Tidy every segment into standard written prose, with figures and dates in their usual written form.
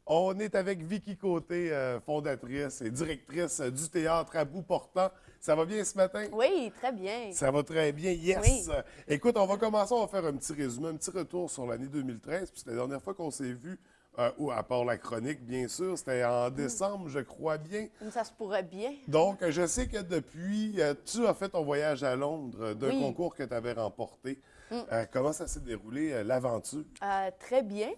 On est avec Vicky Côté, fondatrice et directrice du théâtre à bout portant. Ça va bien ce matin? Oui, très bien. Ça va très bien, yes! Oui. Écoute, on va commencer, on va faire un petit résumé, un petit retour sur l'année 2013. Puis c'est la dernière fois qu'on s'est vu, ou à part la chronique, bien sûr, c'était en décembre, je crois bien. Ça se pourrait bien. Donc, je sais que depuis, tu as fait ton voyage à Londres d'un Oui. concours que tu avais remporté. Mm. Comment ça s'est déroulé, l'aventure? Très bien.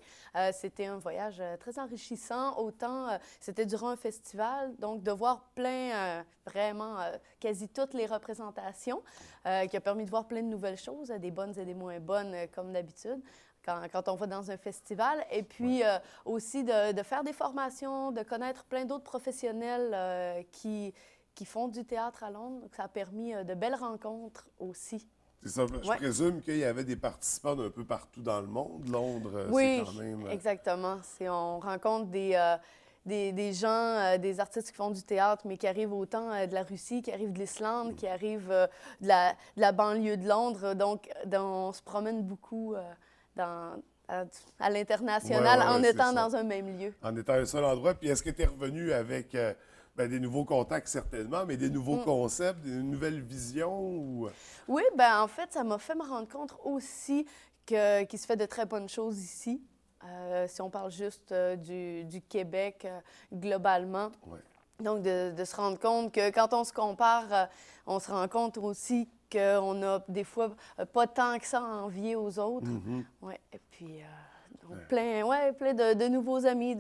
C'était un voyage très enrichissant. Autant, c'était durant un festival, donc de voir plein, vraiment, quasi toutes les représentations, qui a permis de voir plein de nouvelles choses, des bonnes et des moins bonnes, comme d'habitude. Quand on va dans un festival. Et puis aussi de faire des formations, de connaître plein d'autres professionnels qui font du théâtre à Londres. Donc, ça a permis de belles rencontres aussi. C'est ça, je Ouais. présume qu'il y avait des participants d'un peu partout dans le monde. Londres, c'est Oui, quand même. exactement. On rencontre des gens, des artistes qui font du théâtre, mais qui arrivent autant de la Russie, qui arrivent de l'Islande, qui arrivent de la banlieue de Londres. Donc, on se promène beaucoup dans, à Ouais, l'international ouais, en ouais, c'est étant ça. dans un même lieu. En étant un seul endroit. Puis est-ce que tu es revenu avec des nouveaux contacts, certainement, mais des nouveaux Mm. concepts, des nouvelles visions ou. Oui, ben en fait, ça m'a fait me rendre compte aussi qu'il se fait de très bonnes choses ici. Si on parle juste du Québec globalement. Ouais. Donc, de se rendre compte que quand on se compare, on se rend compte aussi qu'on a des fois pas tant que ça à envier aux autres. Mhm. Ouais. Et puis, donc, Ouais. plein de nouveaux amis,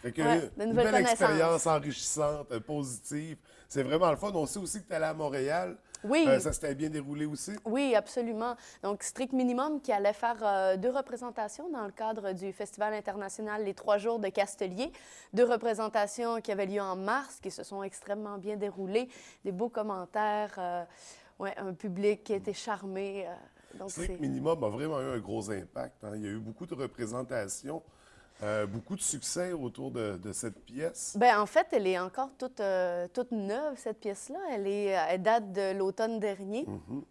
Fait que, ouais, de une nouvelles belle expérience connaissances. enrichissante, positive. C'est vraiment le fun. On sait aussi que tu allé à Montréal. Oui, Ça s'était bien déroulé aussi. oui, absolument. Donc, Strict Minimum qui allait faire deux représentations dans le cadre du Festival international Les Trois Jours de Castelier. Deux représentations qui avaient lieu en mars, qui se sont extrêmement bien déroulées. Des beaux commentaires, ouais, un public qui était charmé. Donc, Strict c'est... Minimum a vraiment eu un gros impact, hein. Il y a eu beaucoup de représentations, beaucoup de succès autour de cette pièce. Ben, en fait, elle est encore toute neuve, cette pièce-là. Elle date de l'automne dernier. Mhm.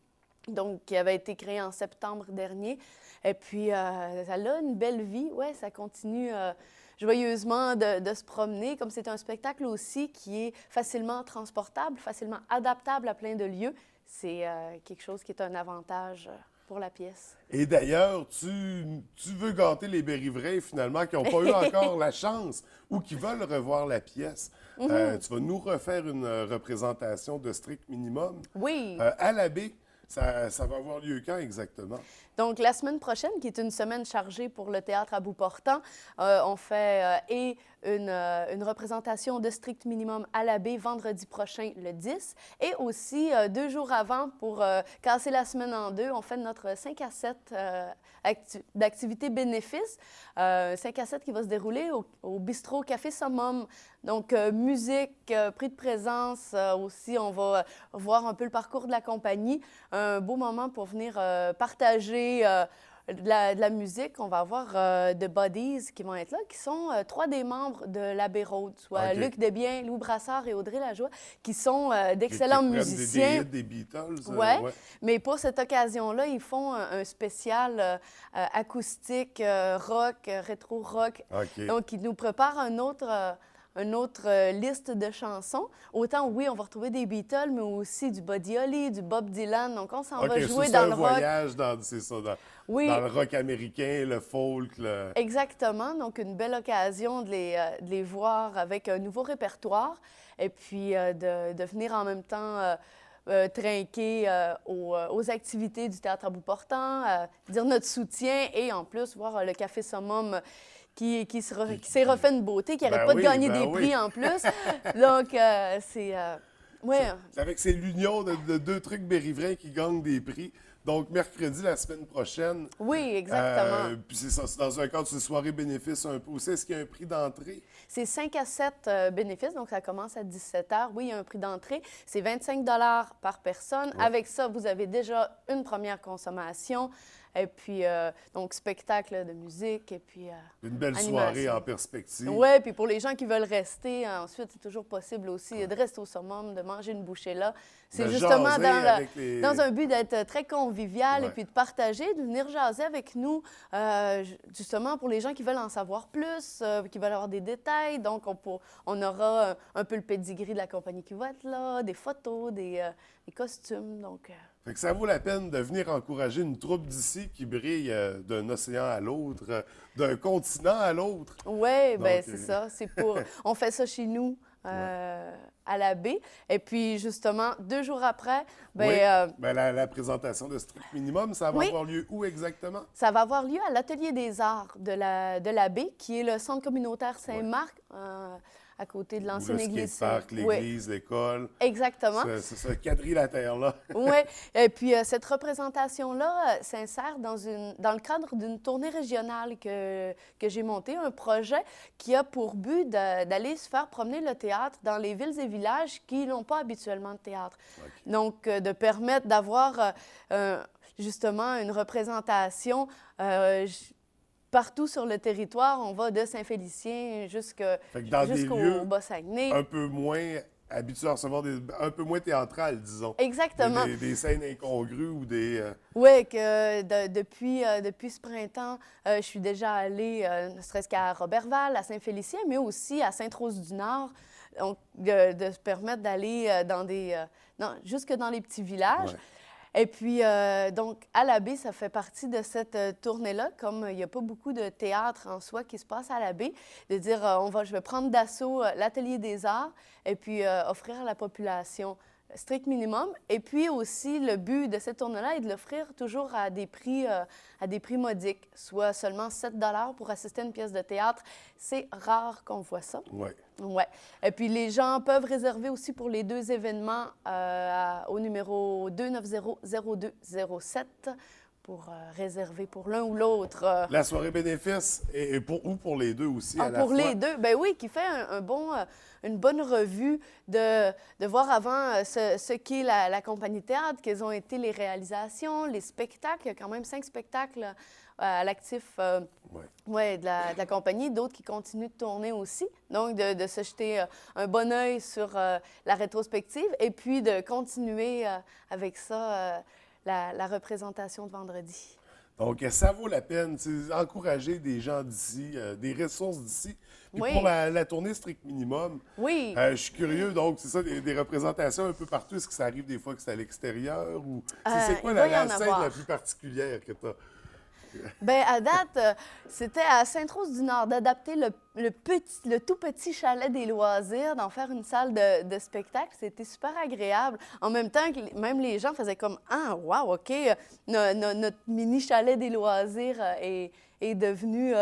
Donc, qui avait été créée en septembre dernier. Et puis, elle a une belle vie. Ouais, ça continue joyeusement de se promener. Comme c'est un spectacle aussi qui est facilement transportable, facilement adaptable à plein de lieux, c'est quelque chose qui est un avantage pour la pièce. Et d'ailleurs, tu veux gâter les Bérivrains, finalement, qui n'ont pas eu encore la chance ou qui veulent revoir la pièce. Tu vas nous refaire une représentation de Strict Minimum Oui, à la baie. Ça va avoir lieu quand exactement? donc, la semaine prochaine, qui est une semaine chargée pour le théâtre à bout portant, on fait une représentation de Strict Minimum à la baie vendredi prochain, le 10. Et aussi, 2 jours avant, pour casser la semaine en deux, on fait notre 5 à 7 d'activités bénéfices. 5 à 7 qui va se dérouler au bistrot Café Summum. Donc, musique, prix de présence. Aussi, on va voir un peu le parcours de la compagnie. Un beau moment pour venir partager de la musique. On va avoir The Buddies qui vont être là, qui sont trois des membres de l'Abbey Road, soit OK. Luc Desbiens, Lou Brassard et Audrey Lajoie, qui sont Qui d'excellents reprennent des musiciens. hits des Beatles. Ouais, Ouais. mais pour cette occasion-là, ils font un spécial acoustique, rock, rétro-rock. OK. Donc, ils nous préparent une autre liste de chansons. Autant, oui, on va retrouver des Beatles, mais aussi du Buddy Holly, du Bob Dylan. Donc, on s'en OK, va ça, jouer c'est dans un le rock. voyage c'est ça, dans Oui, le rock américain, le folk, le. exactement. Donc, une belle occasion de les voir avec un nouveau répertoire et puis de venir en même temps trinquer aux activités du théâtre à bout portant, dire notre soutien et en plus voir le Café Summum qui s'est refait une beauté, qui n'arrête Ben pas de oui, gagner ben des oui. prix en plus. Donc, c'est... ouais, C'est avec c'est l'union de deux trucs bérivrains qui gagnent des prix. Donc, mercredi, la semaine prochaine. oui, exactement. Puis c'est ça, c'est dans un cadre de soirée bénéfice un peu aussi. Est-ce qu'il y a un prix d'entrée? C'est 5 à 7 bénéfices, donc ça commence à 17 heures. Oui, il y a un prix d'entrée. C'est 25 par personne. Ouais. Avec ça, vous avez déjà une première consommation. Et puis, donc, spectacle de musique, et puis Une belle animation. soirée en perspective. Oui, puis pour les gens qui veulent rester, ensuite, c'est toujours possible aussi de rester au summum, de manger une bouchée là. C'est De justement jaser dans, avec les... dans un but d'être très convivial et Ouais. puis de partager, de venir jaser avec nous, justement pour les gens qui veulent en savoir plus, qui veulent avoir des détails. Donc, on aura un peu le pedigree de la compagnie qui va être là, des photos, des costumes. Donc, Fait que ça vaut la peine de venir encourager une troupe d'ici qui brille d'un océan à l'autre, d'un continent à l'autre. oui, bien, Donc, c'est ça. On fait ça chez nous. À la baie. Et puis, justement, 2 jours après, Oui, ben, ben, la présentation de Strict Minimum, ça va oui. avoir lieu où exactement? Ça va avoir lieu à l'Atelier des Arts de la baie, qui est le centre communautaire Saint-Marc, à côté de Ou l'ancienne le église skatepark, Oui, l'église, l'école, exactement. ce quadrilatère-là. Oui. Et puis, cette représentation-là s'insère dans le cadre d'une tournée régionale que j'ai montée, un projet qui a pour but d'aller se faire promener le théâtre dans les villes et villages qui n'ont pas habituellement de théâtre. OK. Donc, de permettre d'avoir justement une représentation partout sur le territoire. On va de Saint-Félicien Fait que dans des jusqu'au lieux Bas-Saguenay. un peu moins habitués à recevoir un peu moins théâtrales, disons. Exactement. Des scènes incongrues ou des... Oui, que depuis ce printemps, je suis déjà allée, ne serait-ce qu'à Roberval, à Saint-Félicien, mais aussi à Sainte-Rose-du-Nord. Donc, de se permettre d'aller jusque dans les petits villages. Ouais. Et puis, donc, à la baie, ça fait partie de cette tournée-là, comme il n'y a pas beaucoup de théâtre en soi qui se passe à la baie, de dire, je vais prendre d'assaut l'Atelier des Arts et puis offrir à la population strict minimum. Et puis aussi, le but de cette tournée-là est de l'offrir toujours à des prix modiques, soit seulement 7 pour assister à une pièce de théâtre. C'est rare qu'on voit ça. Ouais. Ouais. Et puis, les gens peuvent réserver aussi pour les 2 événements au numéro 290-0207 pour réserver pour l'un ou l'autre. La soirée bénéfice, ou pour les deux aussi à la Pour fois. les deux, ben oui, qui fait une bonne revue de voir avant ce qu'est la compagnie théâtre, quelles ont été les réalisations, les spectacles. Il y a quand même 5 spectacles à l'actif de la compagnie, d'autres qui continuent de tourner aussi. Donc, de se jeter un bon œil sur la rétrospective et puis de continuer avec ça la représentation de vendredi. Donc, ça vaut la peine, encourager des gens d'ici, des ressources d'ici. Puis Oui. pour la tournée Strict Minimum, Oui. je suis curieux, donc, c'est ça, des représentations un peu partout. Est-ce que ça arrive des fois que c'est à l'extérieur ou c'est quoi il va y la en scène avoir. la plus particulière que tu as? Bien, à date, c'était à Sainte-Rose-du-Nord d'adapter le tout petit chalet des loisirs, d'en faire une salle de spectacle. C'était super agréable. En même temps que même les gens faisaient comme « Ah, wow, OK, notre mini chalet des loisirs est devenu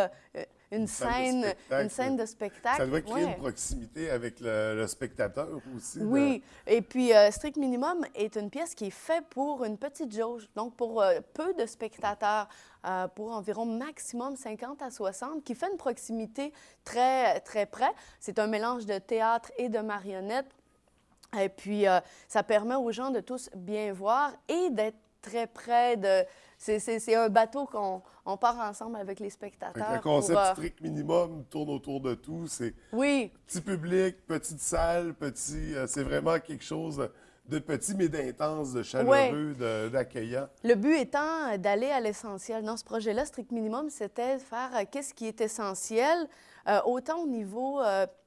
une scène de spectacle. » Ça doit créer Ouais. une proximité avec le spectateur aussi. Oui, et puis Strict Minimum est une pièce qui est faite pour une petite jauge, donc pour peu de spectateurs, pour environ maximum 50 à 60, qui fait une proximité très, très près. C'est un mélange de théâtre et de marionnettes. Et puis, ça permet aux gens de tous bien voir et d'être très près de... C'est un bateau qu'on part ensemble avec les Fait que spectateurs. le concept pour, Strict Minimum tourne autour de tout. C'est Oui, petit public, petite salle, c'est vraiment quelque chose de petit mais d'intense, de chaleureux, d'accueillant. le but étant d'aller à l'essentiel. Dans ce projet-là, Strict Minimum, c'était de faire qu'est-ce qui est essentiel, autant au niveau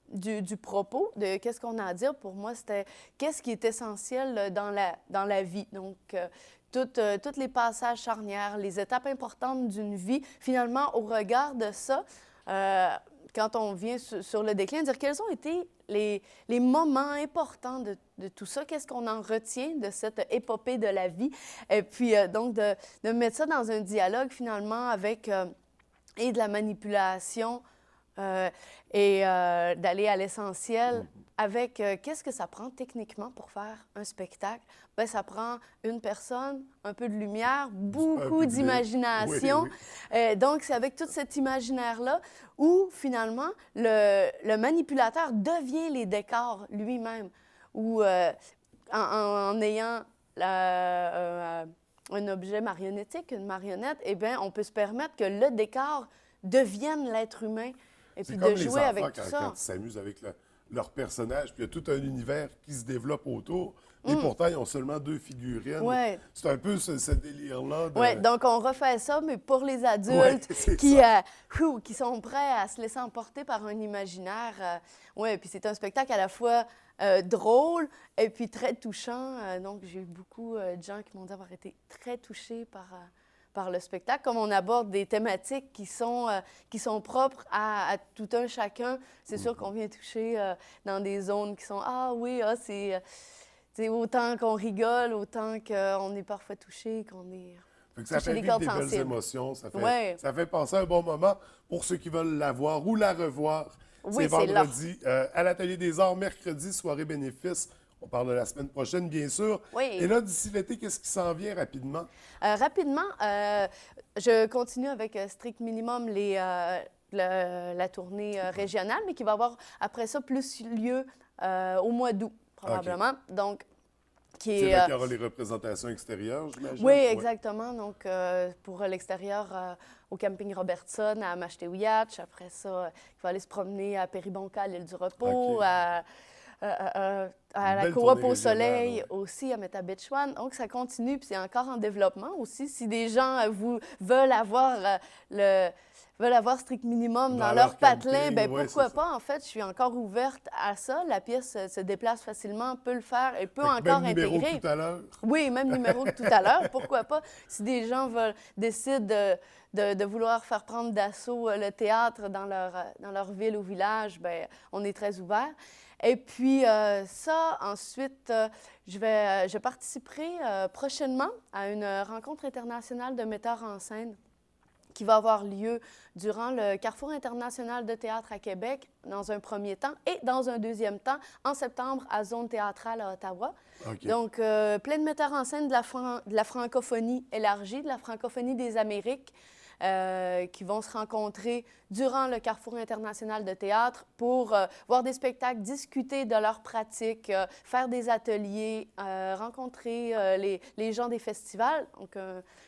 du propos, de qu'est-ce qu'on a à dire. Pour moi, c'était qu'est-ce qui est essentiel dans la vie. Donc, tous les passages charnières, les étapes importantes d'une vie, finalement, au regard de ça, quand on vient sur le déclin, dire quels ont été les moments importants de tout ça, qu'est-ce qu'on en retient de cette épopée de la vie, et puis donc de mettre ça dans un dialogue finalement avec et de la manipulation et d'aller à l'essentiel avec qu'est-ce que ça prend techniquement pour faire un spectacle. Bien, ça prend une personne, un peu de lumière, beaucoup public. d'imagination. Oui, oui. Donc, c'est avec tout cet imaginaire-là où, finalement, le manipulateur devient les décors lui-même, ou en ayant un objet marionnettique, une marionnette, eh bien, on peut se permettre que le décor devienne l'être humain et C'est puis comme de les jouer enfants avec tout quand ça. ils s'amusent avec leur personnage, puis il y a tout un univers qui se développe autour, mais pourtant, ils ont seulement 2 figurines. Ouais. C'est un peu ce délire-là de... Oui, donc on refait ça, mais pour les Ouais, adultes c'est qui, ça. qui sont prêts à se laisser emporter par un imaginaire. Oui, puis c'est un spectacle à la fois drôle et puis très touchant. Donc j'ai eu beaucoup de gens qui m'ont dit avoir été très touchés par le spectacle. Comme on aborde des thématiques qui sont propres à tout un chacun, c'est sûr qu'on vient toucher dans des zones qui sont ah oui, ah, c'est autant qu'on rigole, autant qu'on est parfois touché, qu'on est Fait que ça touché fait des vivre cordes des belles sensibles. émotions, Ouais. ça fait passer un bon moment pour ceux qui veulent la voir ou la revoir. C'est Oui, c'est là. vendredi à l'Atelier des Arts, mercredi, soirée bénéfice. On parle de la semaine prochaine, bien sûr. Et Oui. là, d'ici l'été, qu'est-ce qui s'en vient rapidement? Rapidement, je continue avec strict minimum la tournée régionale, mais qui va avoir après ça plus lieu au mois d'août, OK. probablement. Donc, qui C'est est. là qu'il y aura les représentations extérieures, j'imagine? Oui, Ouais. exactement. Donc, pour l'extérieur, au camping Robertson, à Amashtéouiatch. Après ça, il va aller se promener à Péribonka, à l'île du Repos, OK. à Une la belle Coop tournée au régionale, Soleil ouais. aussi, à Métabetchouan. Donc, ça continue, puis c'est encore en développement aussi. Si des gens veulent avoir veulent avoir strict minimum dans leur patelin, camping, bien oui, c'est pourquoi ça. pas? En fait, je suis encore ouverte à ça. La pièce se déplace facilement, peut le faire et peut Fait que même encore numéro que intégrer. tout à l'heure. Oui, même numéro que tout à l'heure, pourquoi pas? Si des gens décident de vouloir faire prendre d'assaut le théâtre dans leur ville ou village, bien, on est très ouvert. Et puis ça, ensuite, je participerai prochainement à une rencontre internationale de metteurs en scène qui va avoir lieu durant le Carrefour international de théâtre à Québec, dans un premier temps, et dans un deuxième temps, en septembre, à Zone théâtrale à Ottawa. OK. Donc, plein de metteurs en scène de la francophonie élargie, de la francophonie des Amériques, qui vont se rencontrer durant le Carrefour international de théâtre pour voir des spectacles, discuter de leurs pratiques, faire des ateliers, rencontrer les gens des festivals. Donc,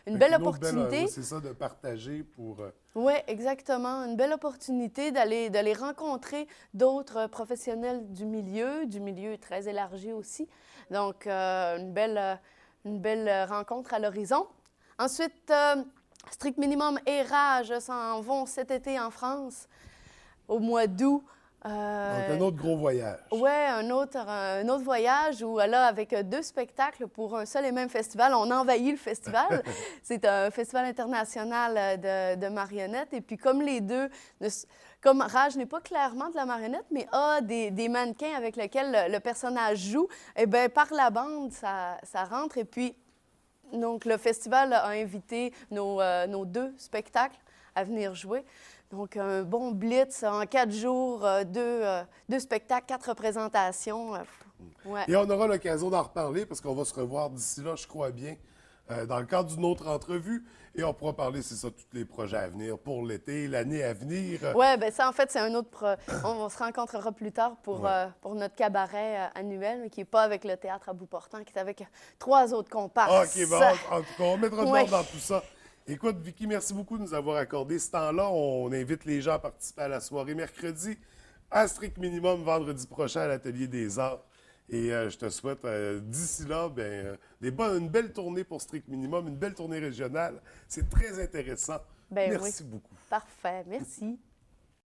une Fait belle qu'une autre opportunité. oui, c'est ça, de partager pour... Oui, exactement. Une belle opportunité d'aller rencontrer d'autres professionnels du milieu très élargi aussi. Donc, une belle rencontre à l'horizon. Ensuite, Strict Minimum et Rage s'en vont cet été en France, au mois d'août. Donc, un autre gros voyage. Oui, un autre voyage où, là, avec 2 spectacles pour un seul et même festival, on envahit le festival. C'est un festival international de marionnettes. Et puis, comme les deux, comme Rage n'est pas clairement de la marionnette, mais a des mannequins avec lesquels le personnage joue, eh bien, par la bande, ça rentre. Et puis, donc, le festival a invité nos 2 spectacles à venir jouer. Donc, un bon blitz en 4 jours, 2 spectacles, 4 représentations. Ouais. Et on aura l'occasion d'en reparler parce qu'on va se revoir d'ici là, je crois bien, dans le cadre d'une autre entrevue. Et on pourra parler, c'est ça, tous les projets à venir pour l'été, l'année à venir. Oui, bien ça, en fait, c'est un autre... On se rencontrera plus tard pour notre cabaret annuel, qui n'est pas avec le théâtre à bout portant, qui est avec 3 autres comparses. OK, bon, en tout cas, on mettra de Ouais. l'ordre dans tout ça. Écoute, Vicky, merci beaucoup de nous avoir accordé ce temps-là. On invite les gens à participer à la soirée mercredi, à strict minimum vendredi prochain à l'Atelier des Arts. Et je te souhaite, d'ici là, une belle tournée pour strict minimum, une belle tournée régionale. C'est très intéressant. Ben Merci oui. beaucoup. Parfait. Merci.